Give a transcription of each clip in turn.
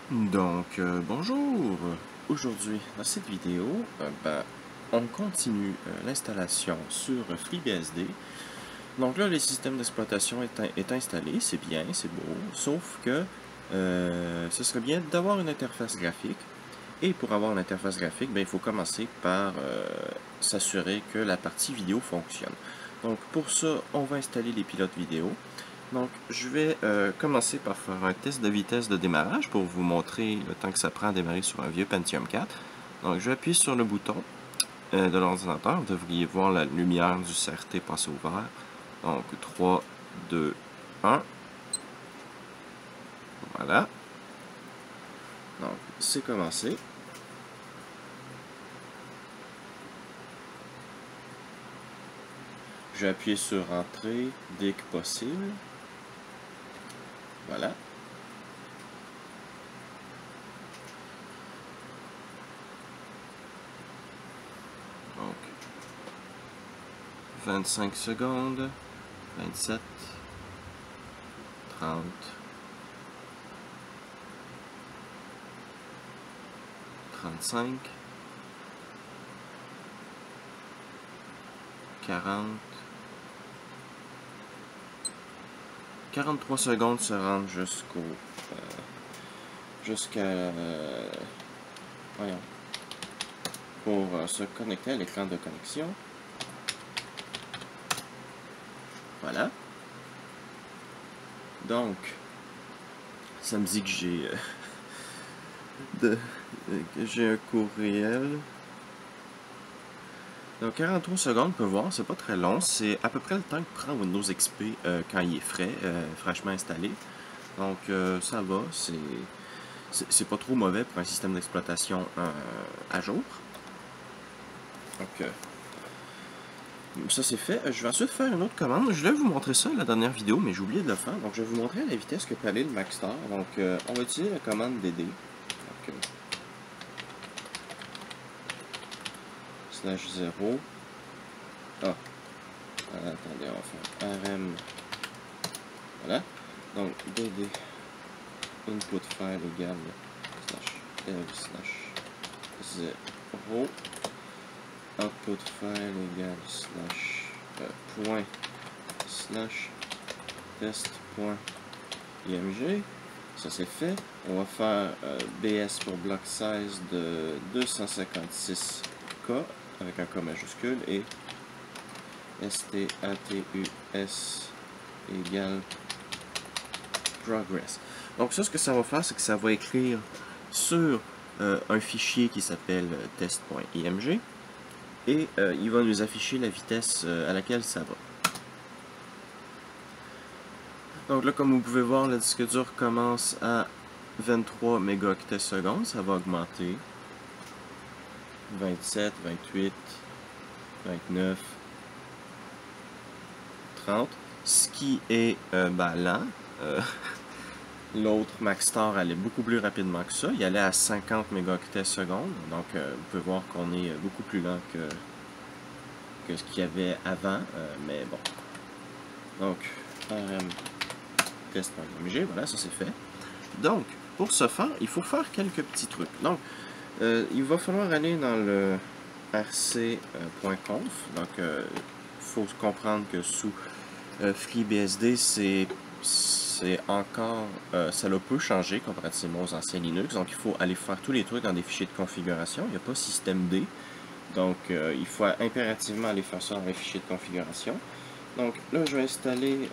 Bonjour! Aujourd'hui, dans cette vidéo, on continue l'installation sur FreeBSD. Donc là, le système d'exploitation est installé, c'est bien, c'est beau, sauf que ce serait bien d'avoir une interface graphique. Et pour avoir une interface graphique, il faut commencer par s'assurer que la partie vidéo fonctionne. Donc pour ça, on va installer les pilotes vidéo. Donc, je vais commencer par faire un test de vitesse de démarrage pour vous montrer le temps que ça prend à démarrer sur un vieux Pentium 4. Donc, je vais appuyer sur le bouton de l'ordinateur. Vous devriez voir la lumière du CRT passer au vert. Donc, 3, 2, 1. Voilà. Donc, c'est commencé. Je vais appuyer sur Entrée dès que possible. Voilà. Donc, 25 secondes, 27, 30, 35, 40, 43 secondes se rendre jusqu'à voyons, pour se connecter à l'écran de connexion. Voilà. Donc, ça me dit que j'ai un courriel. Donc 43 secondes, on peut voir, c'est pas très long. C'est à peu près le temps que prend Windows XP quand il est frais, fraîchement installé. Donc ça va, c'est pas trop mauvais pour un système d'exploitation à jour. Donc ça c'est fait. Je vais ensuite faire une autre commande. Je voulais vous montrer ça la dernière vidéo, mais j'ai oublié de le faire. Donc je vais vous montrer à la vitesse que peut aller le Maxstar. Donc on va utiliser la commande dd. Donc, /0. Attendez, on va faire rm. Voilà. Donc dd input file égale /l/0 output file égale point /test.img. Ça c'est fait. On va faire bs pour block size de 256k avec un K majuscule et status égale progress. Donc ça, ce que ça va faire, c'est que ça va écrire sur un fichier qui s'appelle test.img et il va nous afficher la vitesse à laquelle ça va. Donc là, comme vous pouvez voir, le disque dur commence à 23 mégaoctets secondes. Ça va augmenter. 27, 28, 29, 30. Ce qui est lent. L'autre Maxstar allait beaucoup plus rapidement que ça. Il allait à 50 mégaoctets secondes. Donc, vous pouvez voir qu'on est beaucoup plus lent que ce qu'il y avait avant. Mais bon. Donc, rm test.img, voilà, ça c'est fait. Donc, pour ce faire, il faut faire quelques petits trucs. Donc, il va falloir aller dans le rc.conf. Donc, il faut comprendre que sous FreeBSD, c'est encore, ça l'a peu changé comparativement aux anciens Linux. Donc, il faut aller faire tous les trucs dans des fichiers de configuration. Il n'y a pas systemd. Donc, il faut impérativement aller faire ça dans les fichiers de configuration. Donc, là, je vais installer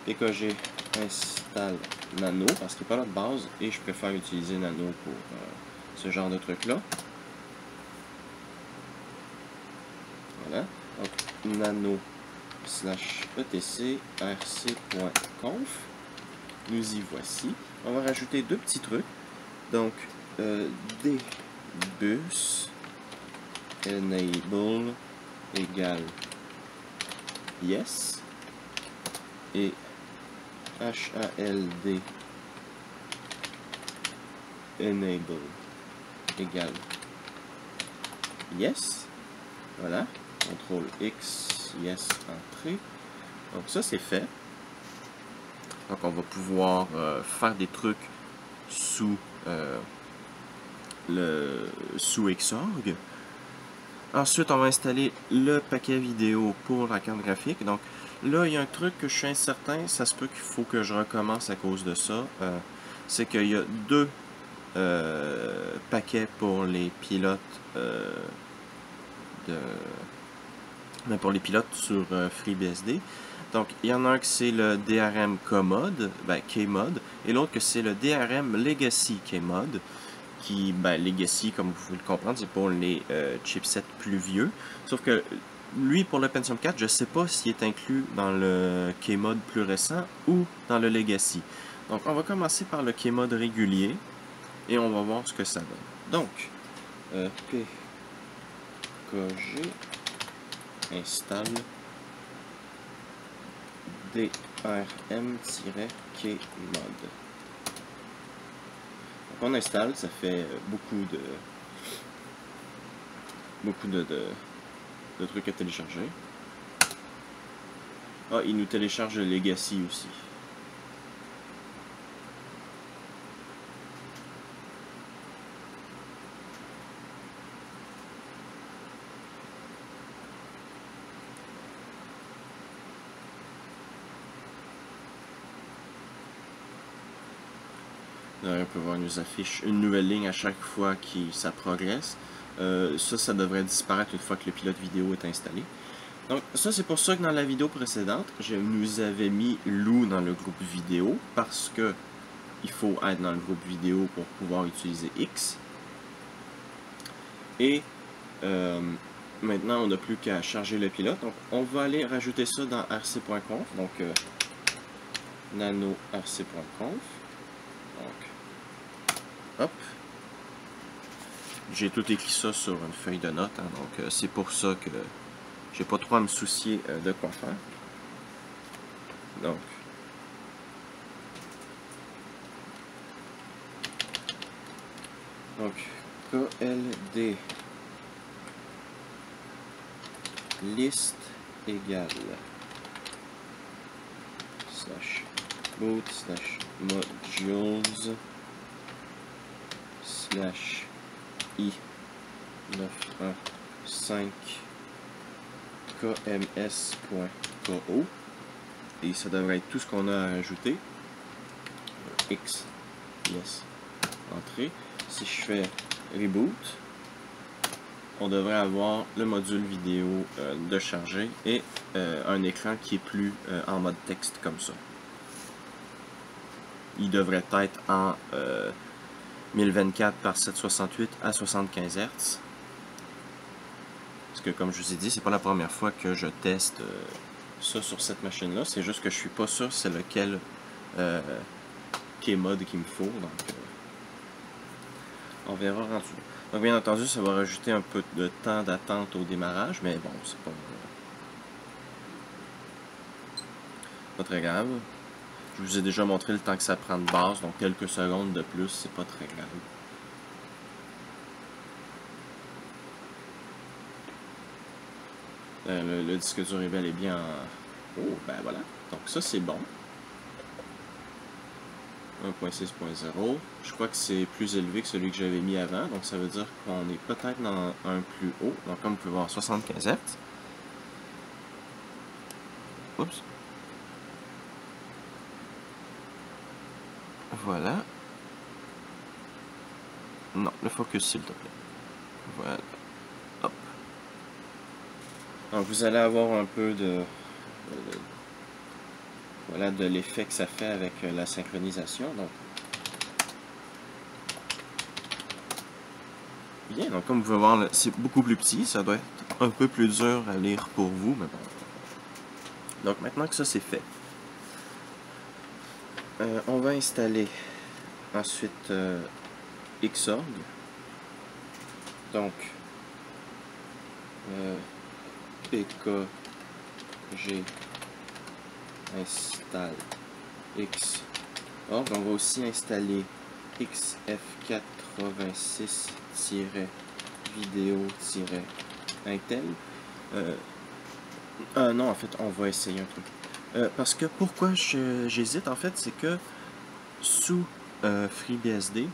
pkg install nano parce qu'il n'est pas là de base et je préfère utiliser nano pour ce genre de truc là. Voilà. Donc, nano /etc rc.conf. Nous y voici. On va rajouter deux petits trucs. Donc, dbus enable égale yes et HALD enable égale yes. Voilà. CTRL X, yes, entrée. Donc ça c'est fait. Donc on va pouvoir faire des trucs sous sous Xorg. Ensuite, on va installer le paquet vidéo pour la carte graphique. Donc là, il y a un truc que je suis incertain. Ça se peut qu'il faut que je recommence à cause de ça. C'est qu'il y a deux paquets pour les pilotes pour les pilotes sur FreeBSD. Donc, il y en a un que c'est le DRM Kmod, et l'autre que c'est le DRM Legacy Kmod, qui, Legacy, comme vous pouvez le comprendre, c'est pour les chipsets plus vieux. Sauf que lui, pour le Pentium 4, je ne sais pas s'il est inclus dans le Kmod plus récent ou dans le Legacy. Donc, on va commencer par le Kmod régulier et on va voir ce que ça donne. Donc, pkg installe drm-kmod. On installe, ça fait beaucoup de trucs à télécharger. Ah, il nous télécharge le Legacy aussi. On peut voir, il nous affiche une nouvelle ligne à chaque fois que ça progresse. Ça devrait disparaître une fois que le pilote vidéo est installé. Donc ça, c'est pour ça que dans la vidéo précédente, je nous avais mis Lou dans le groupe vidéo, parce que il faut être dans le groupe vidéo pour pouvoir utiliser X. Et maintenant, on n'a plus qu'à charger le pilote. Donc on va aller rajouter ça dans rc.conf. Donc nano rc.conf. Donc, hop. J'ai tout écrit ça sur une feuille de notes, donc c'est pour ça que j'ai pas trop à me soucier de quoi faire. Donc KLD list égale /boot /modules /i915 kms.ko, et ça devrait être tout ce qu'on a à ajouter. X, yes, entrée. Si je fais reboot, on devrait avoir le module vidéo de charger et un écran qui est plus en mode texte comme ça. Il devrait être en 1024 par 768 à 75 Hz. Parce que comme je vous ai dit, c'est pas la première fois que je teste ça sur cette machine-là. C'est juste que je suis pas sûr c'est lequel Kmod qu'il me faut. Donc on verra rendu. Donc bien entendu, ça va rajouter un peu de temps d'attente au démarrage, mais bon, c'est pas très grave. Je vous ai déjà montré le temps que ça prend de base, donc quelques secondes de plus, c'est pas très grave. Le disque dur est bel et bien en... Oh, ben voilà. Donc ça, c'est bon. 1.6.0. Je crois que c'est plus élevé que celui que j'avais mis avant, donc ça veut dire qu'on est peut-être dans un plus haut. Donc comme vous pouvez voir, 75 Hz. Oups. Voilà. Non, le focus s'il te plaît. Voilà. Hop. Donc vous allez avoir un peu de l'effet que ça fait avec la synchronisation. Donc bien, donc comme vous pouvez voir, c'est beaucoup plus petit, ça doit être un peu plus dur à lire pour vous, mais bon. Donc maintenant que ça c'est fait, on va installer ensuite Xorg. Donc pkg installe Xorg. On va aussi installer xf86-vidéo-intel. Non, en fait, on va essayer un truc. Parce que pourquoi j'hésite, en fait, c'est que sous FreeBSD,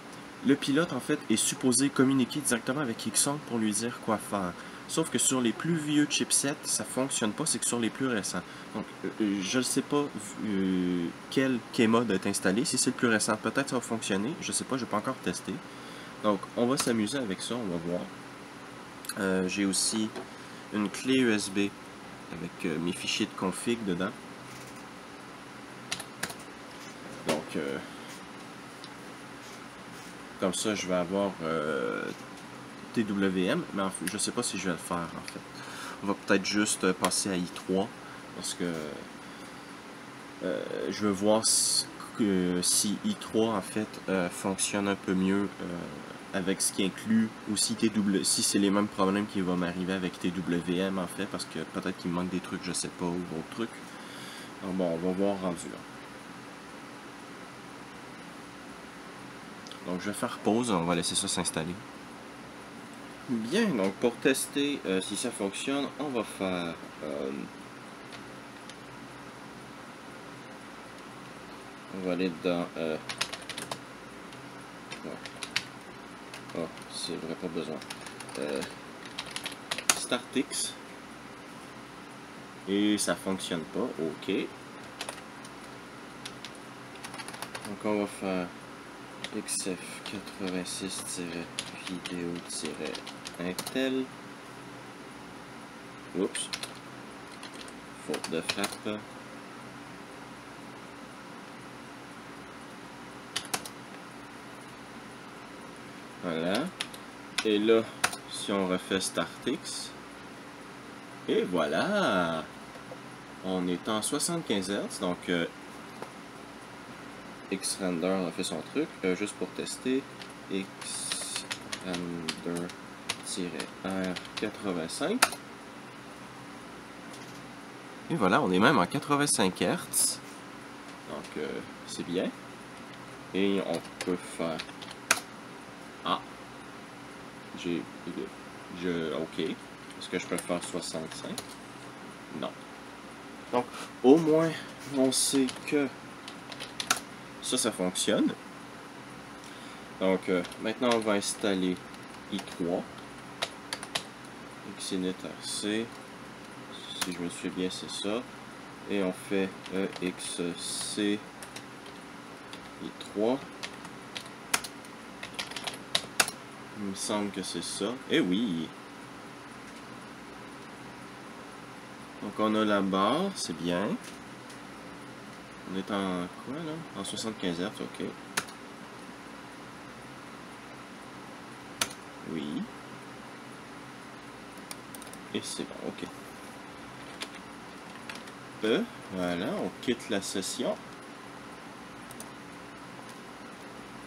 le pilote en fait est supposé communiquer directement avec Xong pour lui dire quoi faire. Sauf que sur les plus vieux chipsets, ça fonctionne pas, c'est que sur les plus récents. Donc, je ne sais pas quel keymode est installé. Si c'est le plus récent, peut-être ça va fonctionner. Je sais pas, je n'ai pas encore testé. Donc, on va s'amuser avec ça, on va voir. J'ai aussi une clé USB avec mes fichiers de config dedans. Donc, comme ça, je vais avoir TWM, mais je ne sais pas si je vais le faire en fait. On va peut-être juste passer à i3 parce que je veux voir si i3 en fait fonctionne un peu mieux avec ce qui inclut aussi si c'est les mêmes problèmes qui vont m'arriver avec TWM en fait, parce que peut-être qu'il me manque des trucs, je sais pas, ou d'autres trucs. Donc bon, on va voir rendu là. Donc je vais faire pause, on va laisser ça s'installer. Bien, donc pour tester si ça fonctionne, on va faire on va aller dans oh, c'est vrai, pas besoin. StartX. Et ça fonctionne pas, ok. Donc on va faire xf86-video-intel. Oups. Faute de frappe. Voilà. Et là, si on refait StartX, et voilà! On est en 75 Hz, donc Xrender a fait son truc. Juste pour tester, Xrender-R85. Et voilà, on est même en 85 Hz. Donc, c'est bien. Et on peut faire... Ah! Ok. Est-ce que je peux faire 65? Non. Donc, au moins, on sait que ça fonctionne. Donc, maintenant, on va installer i3. XinitRC. Si je me souviens bien, c'est ça. Et on fait EXC i3. Il me semble que c'est ça. Eh oui! Donc on a la barre, c'est bien. On est en quoi là? En 75 Hz, ok. Oui. Et c'est bon, ok. Voilà, on quitte la session.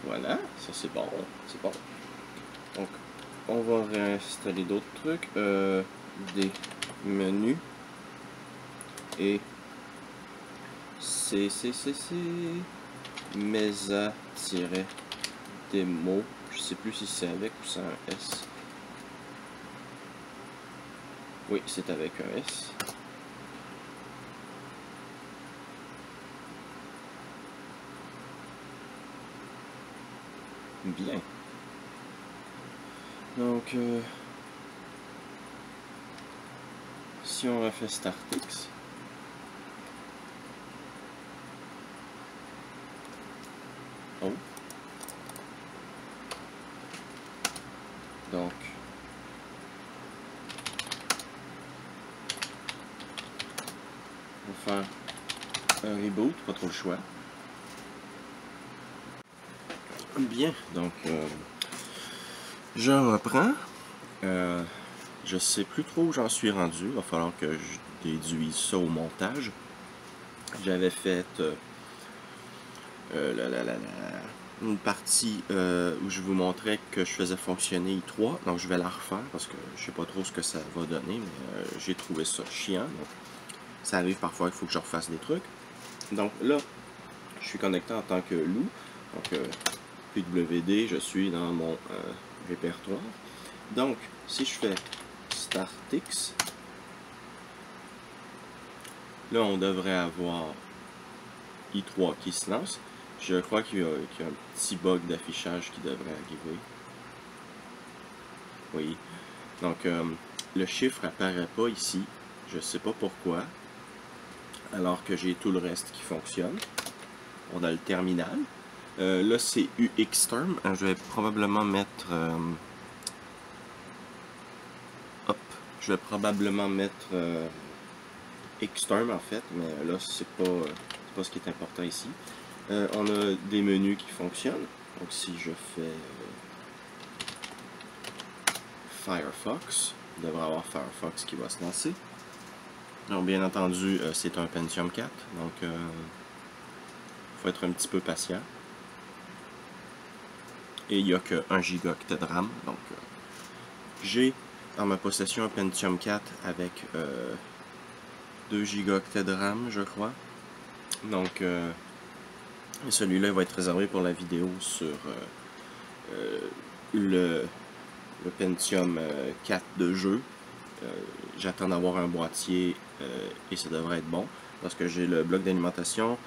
Voilà, ça c'est bon, c'est bon. Donc, on va réinstaller d'autres trucs. Des menus. Et Mesa-Demo. Je sais plus si c'est avec ou c'est un S. Oui, c'est avec un S. Bien. Donc, si on refait StartX, oh. Donc, on va faire un reboot, pas trop le choix. Bien, donc je reprends. Je sais plus trop où j'en suis rendu. Il va falloir que je déduise ça au montage. J'avais fait une partie où je vous montrais que je faisais fonctionner i3. Donc je vais la refaire parce que je sais pas trop ce que ça va donner, mais j'ai trouvé ça chiant. Donc, ça arrive parfois qu'il faut que je refasse des trucs. Donc là, je suis connecté en tant que loup. Donc PWD, je suis dans mon répertoire. Donc, si je fais StartX, là on devrait avoir i3 qui se lance. Je crois qu'il y a un petit bug d'affichage qui devrait arriver. Oui. Donc, le chiffre apparaît pas ici. Je sais pas pourquoi. Alors que j'ai tout le reste qui fonctionne. On a le terminal. Là, c'est UXterm. Je vais probablement mettre... hop. Je vais probablement mettre Xterm en fait. Mais là, c'est pas ce qui est important ici. On a des menus qui fonctionnent. Donc, si je fais... Firefox, il devrait avoir Firefox qui va se lancer. Donc bien entendu, c'est un Pentium 4, donc il faut être un petit peu patient. Et il n'y a que 1 Go de RAM, donc j'ai en ma possession un Pentium 4 avec 2 Go de RAM, je crois. Donc celui-là va être réservé pour la vidéo sur le Pentium 4 de jeu. J'attends d'avoir un boîtier et ça devrait être bon parce que j'ai le bloc d'alimentation,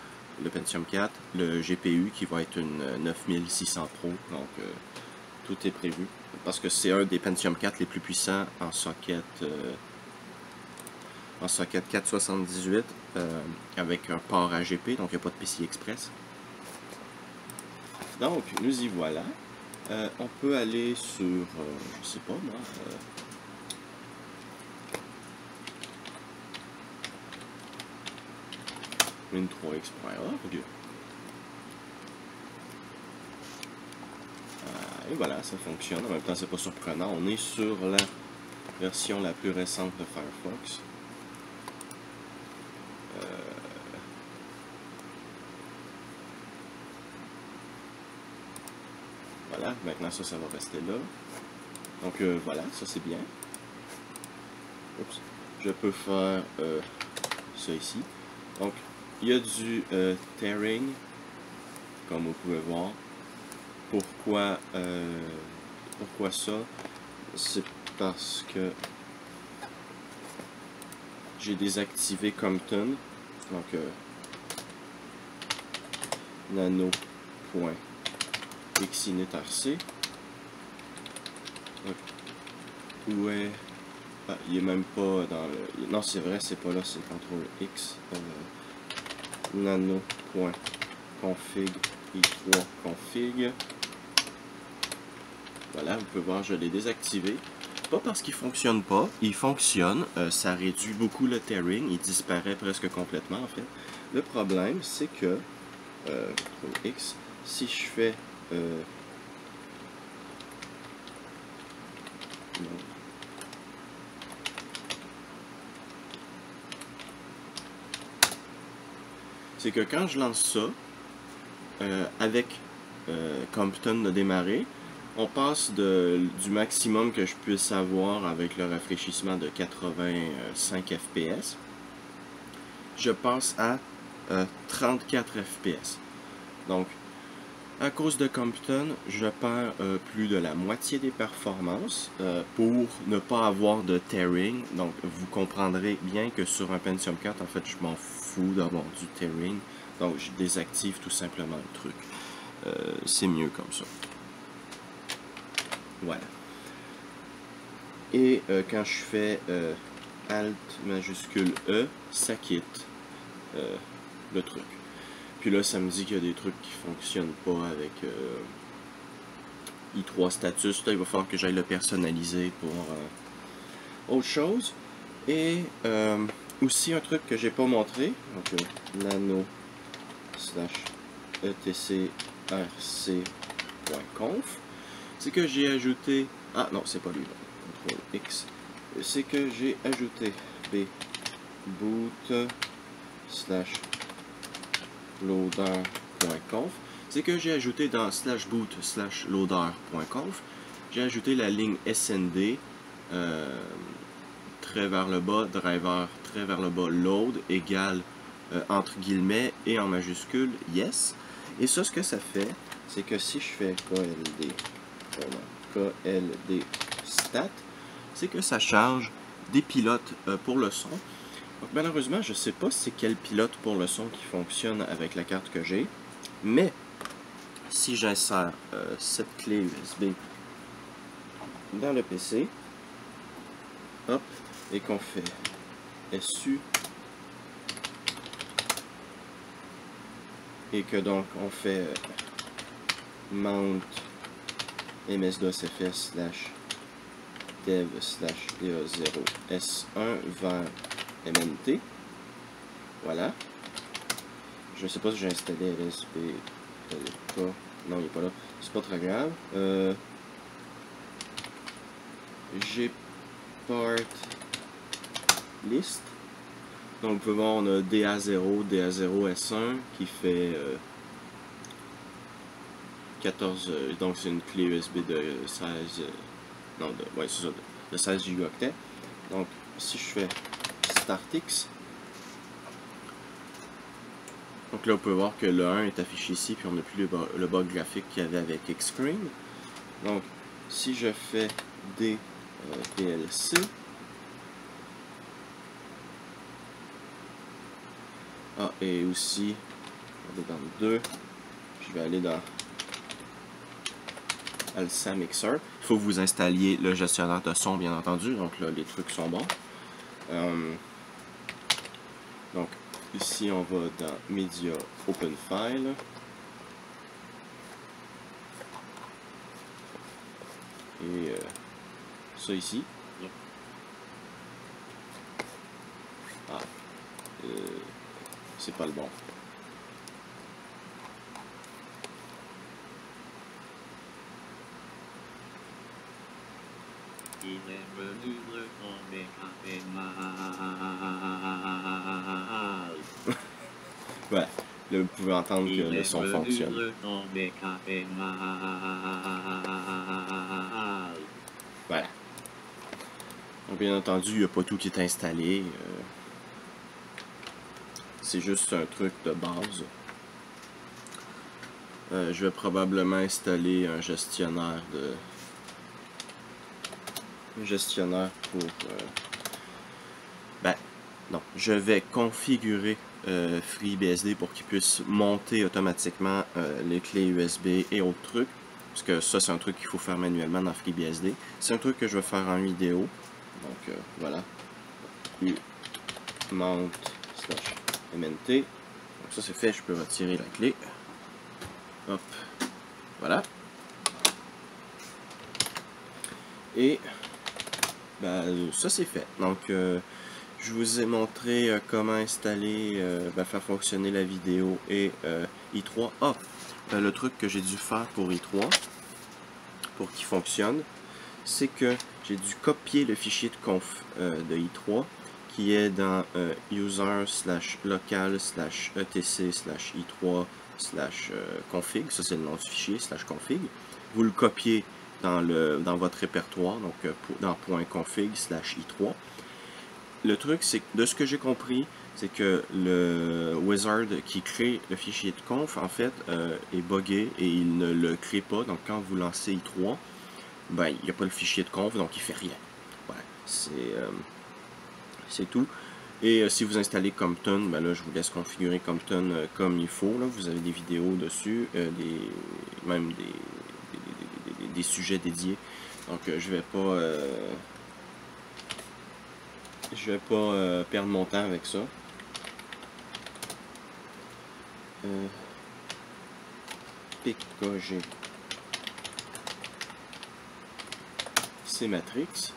le Pentium 4, le GPU qui va être une 9600 Pro, donc tout est prévu parce que c'est un des Pentium 4 les plus puissants en socket 478 avec un port AGP, donc il n'y a pas de PCI Express. Donc nous y voilà. On peut aller sur, je sais pas moi, win3x.org. Et voilà, ça fonctionne. En même temps, c'est pas surprenant. On est sur la version la plus récente de Firefox. Voilà, maintenant ça va rester là. Donc voilà, ça c'est bien. Oups. Je peux faire ça ici. Donc, il y a du tearing, comme vous pouvez voir. Pourquoi ça? C'est parce que j'ai désactivé Compton. Donc, nano.xinitRC. Où est... Ah, il est même pas dans le... Non, c'est vrai, c'est pas là, c'est CTRL X. Nano.config i3 config. Voilà, vous pouvez voir, je l'ai désactivé. Pas parce qu'il fonctionne pas, il fonctionne. Ça réduit beaucoup le tearing, il disparaît presque complètement en fait. Le problème, c'est que X, si je fais c'est que quand je lance ça, avec Compton de démarrer, on passe du maximum que je puisse avoir avec le rafraîchissement de 85 fps. Je passe à 34 fps. Donc, à cause de Compton, je perds plus de la moitié des performances pour ne pas avoir de tearing. Donc, vous comprendrez bien que sur un Pentium 4, en fait, je m'en fous d'avoir du tearing. Donc, je désactive tout simplement le truc. C'est mieux comme ça. Voilà. Et quand je fais Alt majuscule E, ça quitte le truc. Puis là, ça me dit qu'il y a des trucs qui fonctionnent pas avec i3 status. Là, il va falloir que j'aille le personnaliser pour autre chose. Et aussi un truc que j'ai pas montré, donc nano /etcrc.conf, c'est que j'ai ajouté... Ah non, c'est pas lui, CTRL X. C'est que j'ai ajouté boot /loader.conf. C'est que j'ai ajouté dans /boot/loader.conf, j'ai ajouté la ligne SND, trait vers le bas, driver, trait vers le bas, load, égale, entre guillemets, et en majuscule, yes. Et ça, ce que ça fait, c'est que si je fais KLD stat, c'est que ça charge des pilotes pour le son. Donc, malheureusement, je ne sais pas c'est quel pilote pour le son qui fonctionne avec la carte que j'ai. Mais si j'insère cette clé USB dans le PC, hop, et qu'on fait SU, et que donc on fait mount ms-dos-fs /dev/da0 s1 vers mnt, voilà. Je ne sais pas si j'ai installé LSB, non, il n'est pas là, c'est pas très grave. J'ai part list. Donc, vous pouvez voir, on a DA0, DA0S1 qui fait 14. Donc, c'est une clé USB de 16. Ouais, c'est ça, de 16 gigaoctets. Donc, si je fais StartX, donc là, on peut voir que le 1 est affiché ici, puis on n'a plus le bug graphique qu'il y avait avec Xscreen. Donc, si je fais DPLC, et aussi, on est dans le 2, je vais aller dans Alsa Mixer. Il faut que vous installiez le gestionnaire de son, bien entendu, donc là, les trucs sont bons. Donc, ici, on va dans Media Open File. Et ça ici. C'est pas le bon. Il est venu retomber café mal. Voilà. Là, vous pouvez entendre que le son fonctionne. Retomber café mal. Voilà. Donc, bien entendu, il n'y a pas tout qui est installé. C'est juste un truc de base. Je vais probablement installer un gestionnaire pour... non, je vais configurer FreeBSD pour qu'il puisse monter automatiquement les clés USB et autres trucs. Parce que ça, c'est un truc qu'il faut faire manuellement dans FreeBSD. C'est un truc que je vais faire en vidéo. Donc, voilà. mount/mnt. Donc ça, c'est fait. Je peux retirer la clé. Hop. Voilà. Et ça, c'est fait. Donc, je vous ai montré comment installer, faire fonctionner la vidéo et i3. Le truc que j'ai dû faire pour i3, pour qu'il fonctionne, c'est que j'ai dû copier le fichier de conf de i3 qui est dans user/local/etc/i3/config. Ça, c'est le nom du fichier, /config. Vous le copiez dans votre répertoire, donc dans .config/i3. Le truc, c'est que de ce que j'ai compris, c'est que le wizard qui crée le fichier de conf, en fait, est buggé et il ne le crée pas. Donc, quand vous lancez i3, ben, il n'y a pas le fichier de conf, donc il ne fait rien. Voilà, c'est tout. Et si vous installez Compton, ben là, je vous laisse configurer Compton comme il faut. Là. Vous avez des vidéos dessus, même des sujets dédiés. Donc, je vais pas perdre mon temps avec ça. PKG C Matrix.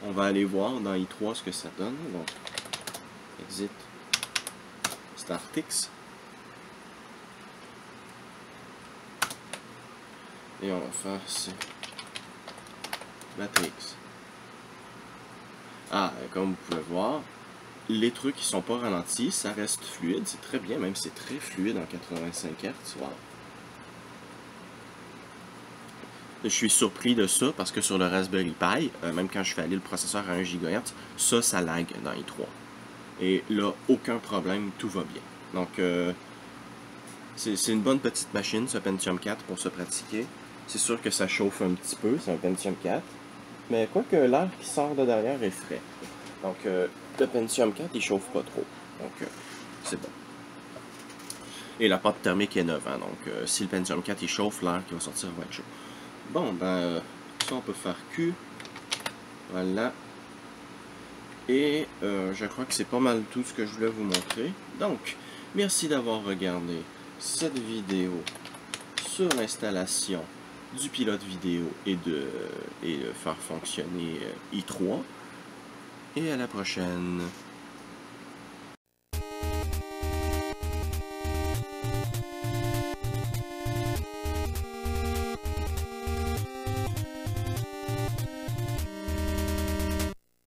On va aller voir dans i3 ce que ça donne. Donc, exit StartX. Et on va faire C Matrix. Comme vous pouvez voir, les trucs qui sont pas ralentis, ça reste fluide, c'est très bien, même c'est très fluide en 85 Hz. Wow. Je suis surpris de ça parce que sur le Raspberry Pi, même quand je fais aller le processeur à 1 GHz, ça lag dans i3. Et là, aucun problème, tout va bien. Donc, c'est une bonne petite machine, ce Pentium 4, pour se pratiquer. C'est sûr que ça chauffe un petit peu, c'est un Pentium 4. Mais quoique l'air qui sort de derrière est frais. Donc, le Pentium 4, il chauffe pas trop. Donc, c'est bon. Et la pâte thermique est neuve, hein, donc si le Pentium 4 il chauffe, l'air qui va sortir va être chaud. Bon, ben, ça on peut faire Q. Voilà. Et je crois que c'est pas mal tout ce que je voulais vous montrer. Donc, merci d'avoir regardé cette vidéo sur l'installation du pilote vidéo et de faire fonctionner i3. Et à la prochaine.